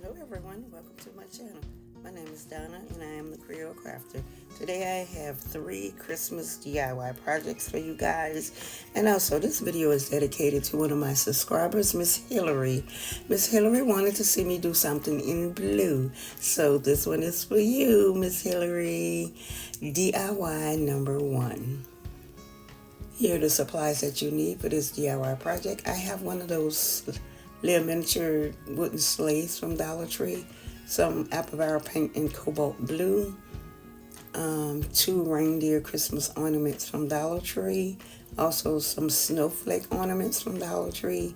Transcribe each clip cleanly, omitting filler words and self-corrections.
Hello everyone, welcome to my channel. My name is Donna and I am the Creole Crafter. Today I have 3 Christmas DIY projects for you guys. And also this video is dedicated to one of my subscribers, Miss Hillary. Miss Hillary wanted to see me do something in blue. So this one is for you, Miss Hillary. DIY number 1. Here are the supplies that you need for this DIY project. I have one of those little miniature wooden sleighs from Dollar Tree, some apple barrel paint in cobalt blue, 2 reindeer Christmas ornaments from Dollar Tree, also some snowflake ornaments from Dollar Tree,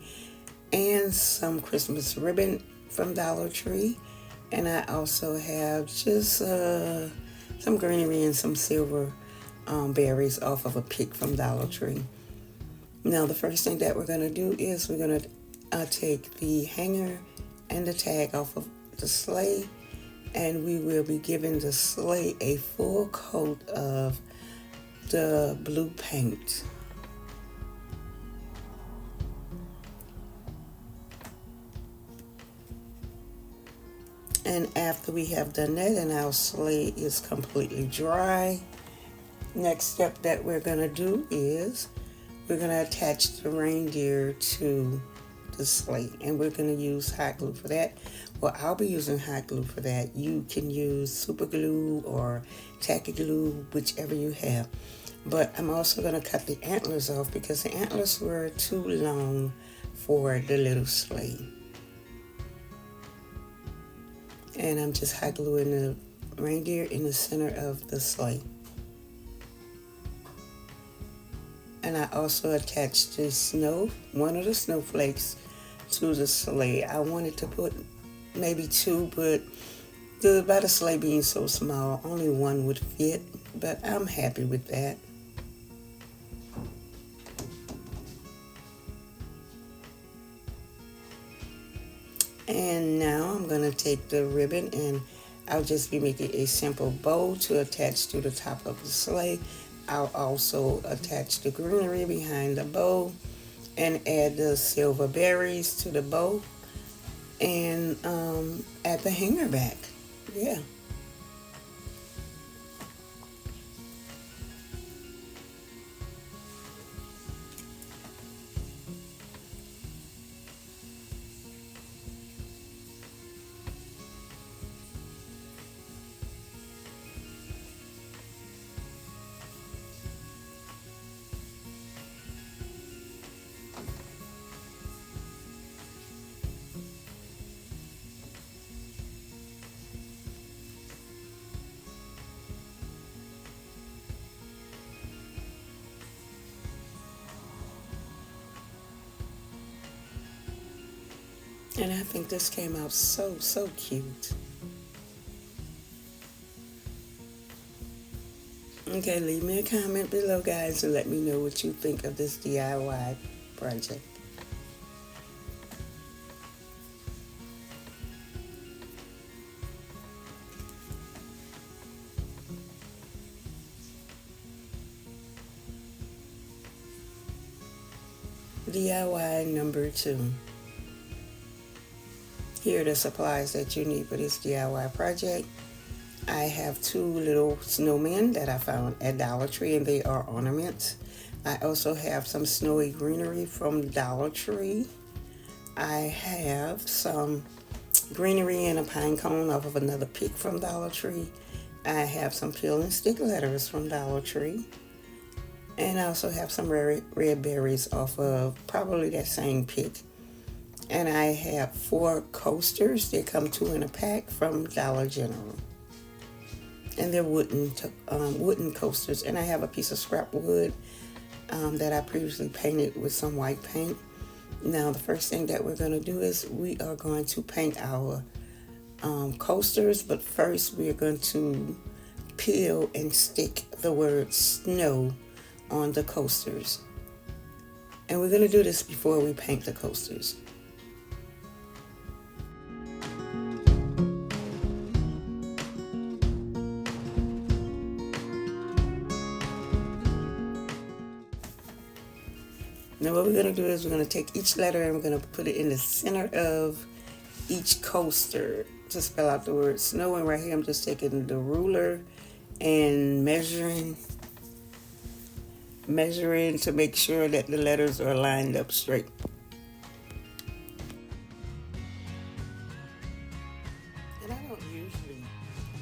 and some Christmas ribbon from Dollar Tree. And I also have just some greenery and some silver berries off of a pick from Dollar Tree. Now the first thing that we're going to do is we're going to take the hanger and the tag off of the sleigh, and we will be giving the sleigh a full coat of the blue paint. And after we have done that and our sleigh is completely dry, next step that we're going to do is we're going to attach the reindeer to the sleigh, and we're going to use hot glue for that. Well, I'll be using hot glue for that. You can use super glue or tacky glue, whichever you have. But I'm also going to cut the antlers off because the antlers were too long for the little sleigh. And I'm just hot gluing the reindeer in the center of the sleigh. And I also attached one of the snowflakes to the sleigh. I wanted to put maybe 2, but by the sleigh being so small, only 1 would fit, but I'm happy with that. And now I'm going to take the ribbon and I'll just be making a simple bow to attach to the top of the sleigh. I'll also attach the greenery behind the bow and add the silver berries to the bow and add the hanger back. Yeah. And I think this came out so cute. Okay, leave me a comment below, guys, and let me know what you think of this DIY project. DIY number 2. Here are the supplies that you need for this DIY project. I have 2 little snowmen that I found at Dollar Tree, and they are ornaments. I also have some snowy greenery from Dollar Tree. I have some greenery and a pine cone off of another pick from Dollar Tree. I have some peel and stick letters from Dollar Tree. And I also have some red berries off of probably that same pick. And I have 4 coasters. They come 2 in a pack from Dollar General. And they're wooden coasters. And I have a piece of scrap wood that I previously painted with some white paint. Now the first thing that we're going to do is we are going to paint our coasters. But first we're going to peel and stick the word snow on the coasters. And we're going to do this before we paint the coasters. Now what we're going to do is we're going to take each letter and we're going to put it in the center of each coaster to spell out the word snow. And right here, I'm just taking the ruler and measuring to make sure that the letters are lined up straight. And I don't usually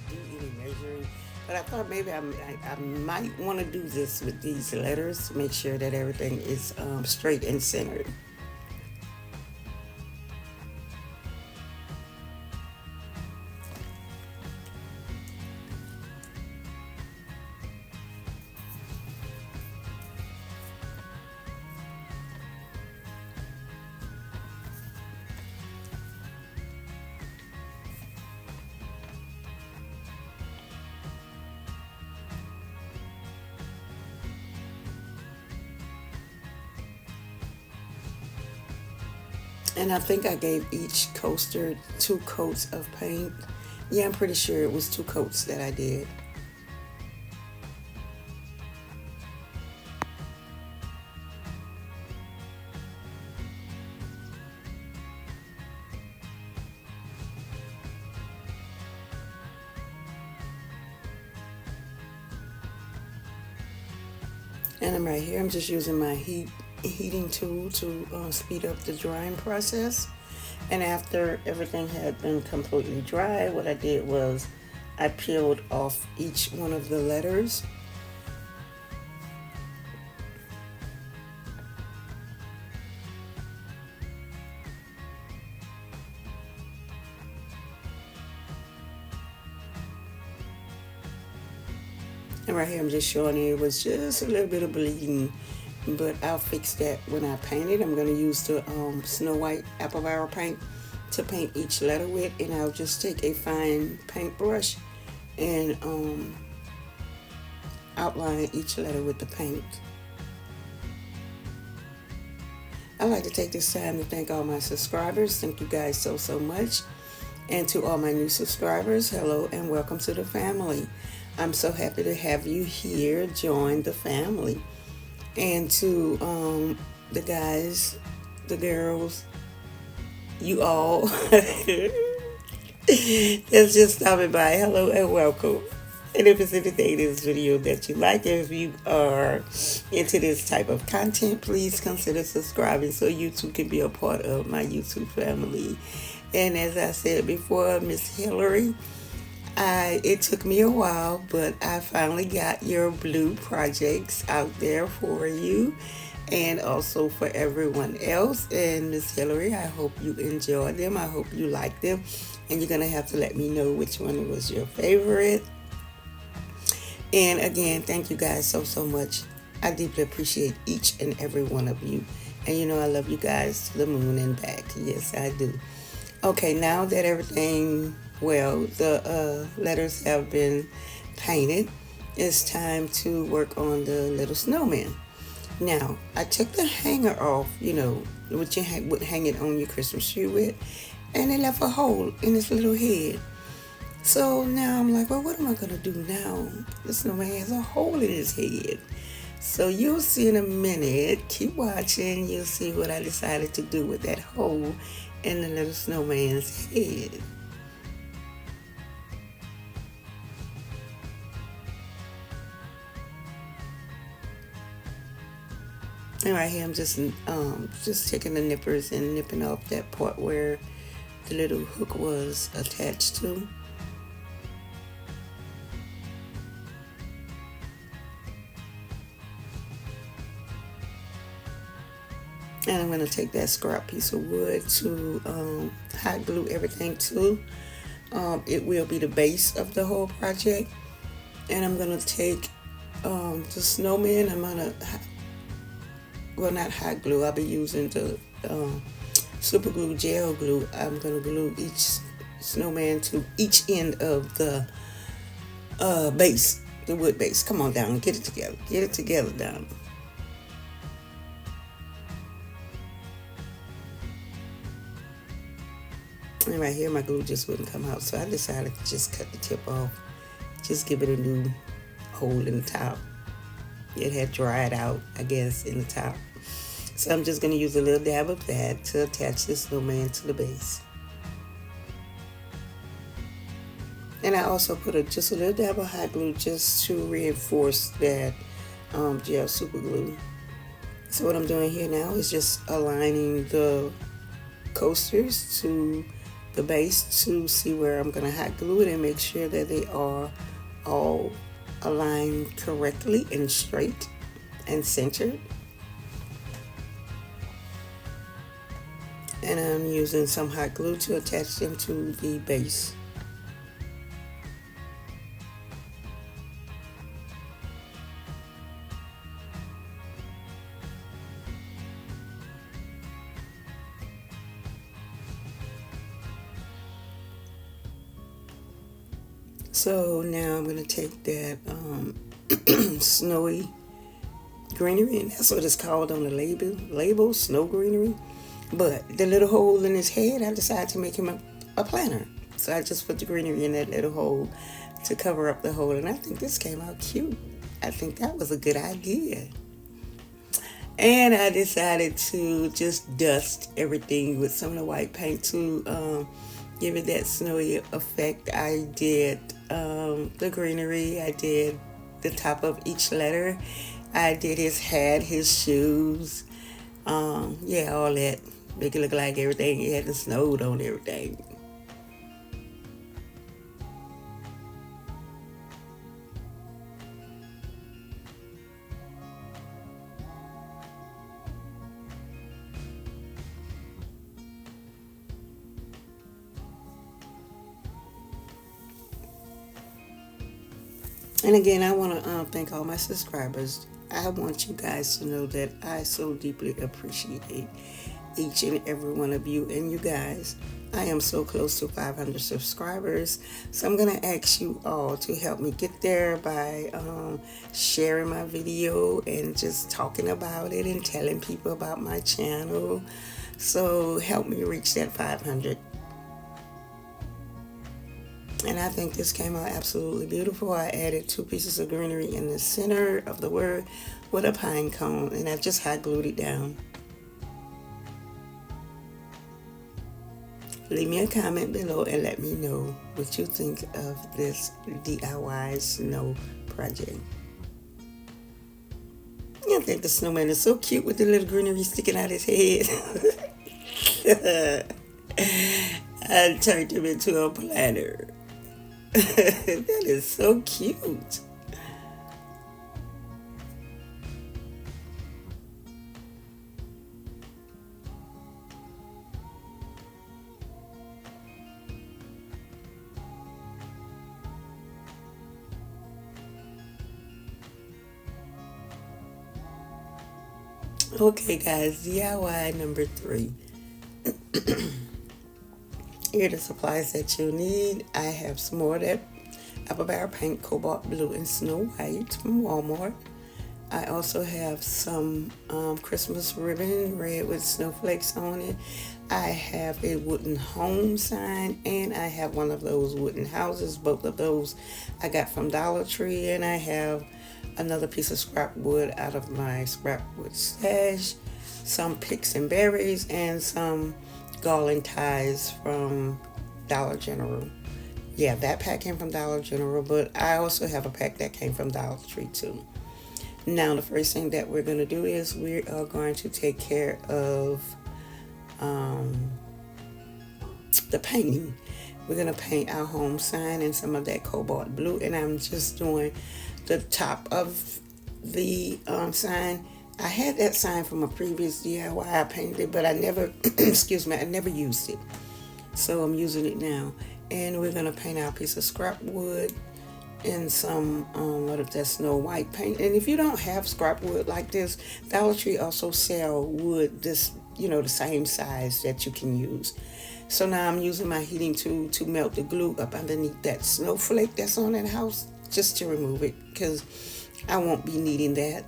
do any measuring, but I thought maybe I might want to do this with these letters to make sure that everything is straight and centered. And I think I gave each coaster 2 coats of paint. Yeah, I'm pretty sure it was 2 coats that I did. And I'm right here. I'm just using my heating tool to speed up the drying process. And after everything had been completely dry, what I did was I peeled off each one of the letters. And right here I'm just showing you it was just a little bit of bleeding, but I'll fix that when I paint it. I'm going to use the Snow White apple barrel paint to paint each letter with, and I'll just take a fine paintbrush and outline each letter with the paint. I'd like to take this time to thank all my subscribers. Thank you guys so much. And to all my new subscribers, hello and welcome to the family. I'm so happy to have you here, join the family. And to the guys, the girls, you all that's just stopping by, hello and welcome. And if it's anything in this video that you like, if you are into this type of content, please consider subscribing so you too can be a part of my YouTube family. And as I said before, Miss Hillary, it took me a while, but I finally got your blue projects out there for you and also for everyone else. And Miss Hillary, I hope you enjoyed them. I hope you like them. And you're going to have to let me know which one was your favorite. And again, thank you guys so much. I deeply appreciate each and every one of you. And you know I love you guys to the moon and back. Yes, I do. Okay, now that everything, well, the letters have been painted, it's time to work on the little snowman. Now, I took the hanger off, you know, what you would hang it on your Christmas tree with, and it left a hole in its little head. So now I'm like, well, what am I going to do now? The snowman has a hole in his head. So you'll see in a minute. Keep watching. You'll see what I decided to do with that hole in the little snowman's head. And right here I'm just taking the nippers and nipping off that part where the little hook was attached to. And I'm going to take that scrap piece of wood to hot glue everything to. It will be the base of the whole project. And I'm going to take the snowman. I'm going to, well, not hot glue. I'll be using the super glue, gel glue. I'm going to glue each snowman to each end of the base, the wood base. Come on, down. Get it together. Get it together, down. And right here, my glue just wouldn't come out, so I decided to just cut the tip off. Just give it a new hole in the top. It had dried out, I guess, in the top. So I'm just going to use a little dab of that to attach this snowman to the base. And I also put just a little dab of hot glue just to reinforce that gel super glue. So what I'm doing here now is just aligning the coasters to the base to see where I'm going to hot glue it and make sure that they are all aligned correctly and straight and centered. And I'm using some hot glue to attach them to the base. So now I'm going to take that snowy greenery, and that's what it's called on the label, snow greenery. But the little hole in his head, I decided to make him a planter. So I just put the greenery in that little hole to cover up the hole, and I think this came out cute. I think that was a good idea. And I decided to just dust everything with some of the white paint to give it that snowy effect. I did the greenery, I did the top of each letter, I did his hat, his shoes, yeah, all that. Make it look like everything, it hadn't snowed on everything. And again, I want to thank all my subscribers. I want you guys to know that I so deeply appreciate each and every one of you. And you guys, I am so close to 500 subscribers. So I'm going to ask you all to help me get there by sharing my video and just talking about it and telling people about my channel. So help me reach that 500. And I think this came out absolutely beautiful. I added 2 pieces of greenery in the center of the word with a pine cone, and I just hot glued it down. Leave me a comment below and let me know what you think of this DIY snow project. I think the snowman is so cute with the little greenery sticking out his head. I turned him into a planter. That is so cute. Okay guys, DIY number 3. Here are the supplies that you need. I have some more of that Apple Barrel Paint Cobalt Blue and Snow White from Walmart. I also have some Christmas ribbon, red with snowflakes on it. I have a wooden home sign, and I have one of those wooden houses. Both of those I got from Dollar Tree, and I have another piece of scrap wood out of my scrap wood stash, some picks and berries, and some garland ties from Dollar General. Yeah, that pack came from Dollar General, but I also have a pack that came from Dollar Tree too. Now, the first thing that we're going to do is we are going to take care of the painting. We're going to paint our home sign in some of that cobalt blue, and I'm just doing the top of the sign. I had that sign from a previous DIY. I painted it, but I never, excuse me, I never used it. So I'm using it now. And we're going to paint our piece of scrap wood in some, what if that's Snow White paint. And if you don't have scrap wood like this, Dollar Tree also sell wood this, you know, the same size that you can use. So now I'm using my heating tool to melt the glue up underneath that snowflake that's on that house, just to remove it, because I won't be needing that.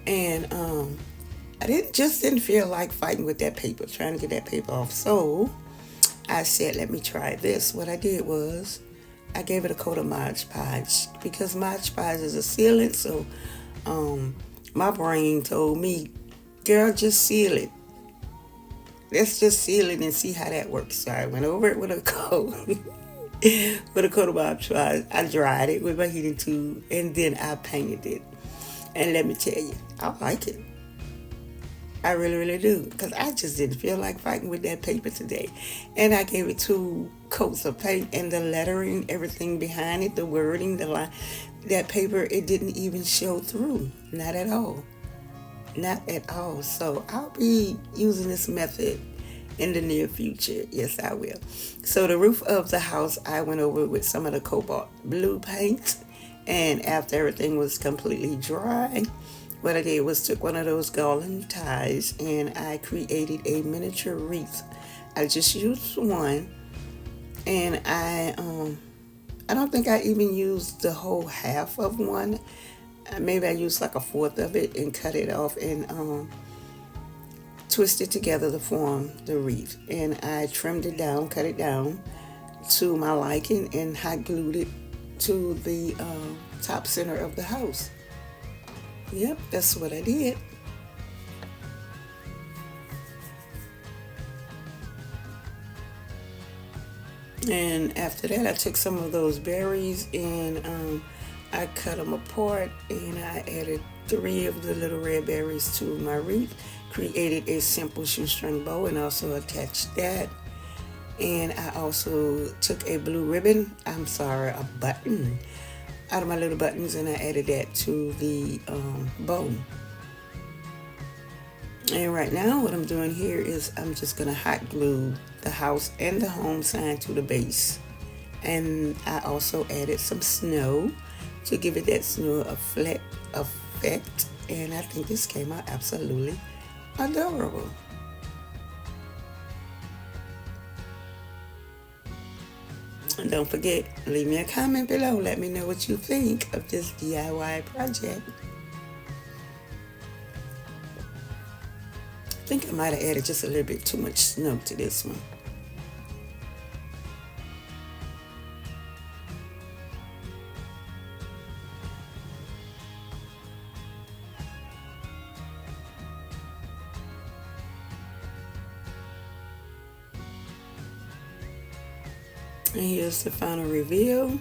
And I didn't feel like fighting with that paper, trying to get that paper off. So I said, let me try this. What I did was I gave it a coat of Mod Podge, because Mod Podge is a sealant. So my brain told me, girl, just seal it. let's just seal it and see how that works. So I went over it with a coat. With a coat of moisture. I dried it with my heating tool and then I painted it. And let me tell you, I like it. I really, really do. Because I just didn't feel like fighting with that paper today. And I gave it 2 coats of paint and the lettering, everything behind it, the wording, the line. That paper, it didn't even show through. Not at all. Not at all. So I'll be using this method in the near future. Yes, I will. So the roof of the house, I went over with some of the cobalt blue paint. And after everything was completely dry, what I did was took one of those garland ties and I created a miniature wreath. I just used one, and I don't think I even used the whole half of one. Maybe I used like a fourth of it and cut it off and twisted together to form the wreath. And I trimmed it down, cut it down to my liking, and hot glued it to the top center of the house. Yep, that's what I did. And after that, I took some of those berries and I cut them apart and I added 3 of the little red berries to my wreath, created a simple shoestring bow and also attached that. And I also took a blue ribbon, a button, out of my little buttons, and I added that to the bow. And right now what I'm doing here is I'm just going to hot glue the house and the home sign to the base. And I also added some snow to give it that snow effect. And I think this came out absolutely adorable. And don't forget, leave me a comment below. Let me know what you think of this DIY project. I think I might have added just a little bit too much snow to this one. And here's the final reveal.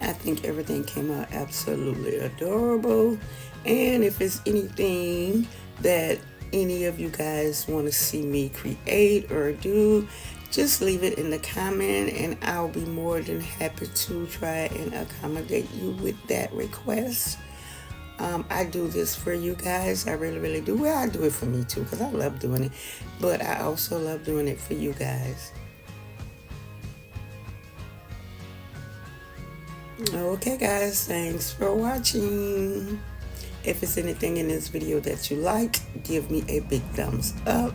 I think everything came out absolutely adorable. And if it's anything that any of you guys want to see me create or do, just leave it in the comment and I'll be more than happy to try and accommodate you with that request. I do this for you guys. I really, really do. Well, I do it for me too because I love doing it. But I also love doing it for you guys. Okay guys, thanks for watching. If it's anything in this video that you like, give me a big thumbs up.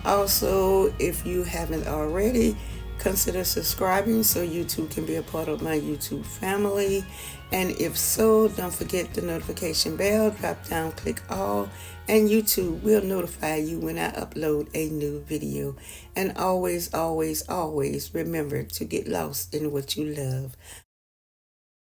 Also, if you haven't already, consider subscribing so you too can be a part of my YouTube family. And if so, don't forget the notification bell, drop down, click all, and YouTube will notify you when I upload a new video. And always, always, always remember to get lost in what you love.